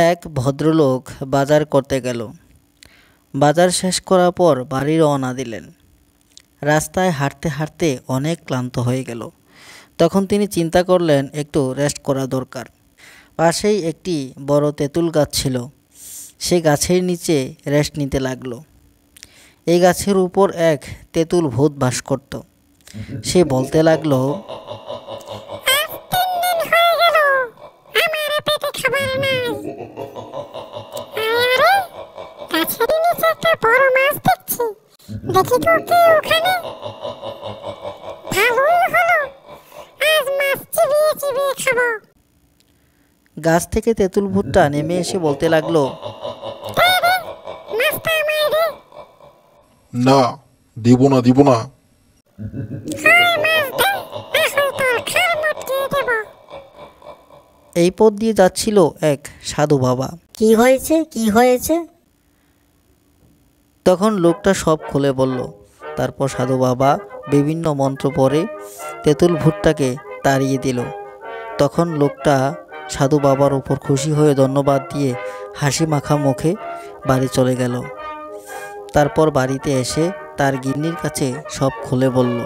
এক ভদ্রলোক বাজার করতে গেল। বাজার শেষ করার পর বাড়ি রওনা দিলেন। রাস্তায় হাঁটতে হাঁটতে অনেক ক্লান্ত হয়ে গেল। তখন তিনি চিন্তা করলেন একটু রেস্ট করা দরকার। পাশেই একটি বড় তেঁতুল গাছ ছিল। সে গাছের নিচে রেস্ট নিতে লাগলো। এই গাছের উপর এক তেঁতুল ভূত বাস করত। সে বলতে লাগলো, আজ 3 দিন হয়ে গেল আমার পেটে খাবার নাই। আরে গাছের নিচে একটা বড় মাছ দেখছি, দেখি তো কি ওখানে। ভালোই হলো, আজ মাছ চিবিয়ে চিবিয়ে খাবো। গাছ থেকে তেঁতুল ভূতটা নেমে এসে বলতে লাগলো, দে দে, মাছটা আমায় দে। না, দিব না দিব না। হয় মাছ দে, না হয় তোর খাল মটকিয়ে দেব। এই পথ দিয়ে যাচ্ছিল এক সাধু বাবা। কি হয়েছে কি হয়েছে? তখন লোকটা সব খুলে বলল। তারপর সাধু বাবা বিভিন্ন মন্ত্র পড়ে তেঁতুল ভূতটাকে তাড়িয়ে দিল। তখন লোকটা সাধু বাবার উপর খুশি হয়ে ধন্যবাদ দিয়ে হাসি মাখা মুখে বাড়ি চলে গেল। তারপর বাড়িতে এসে তার গিন্নির কাছে সব খুলে বলল।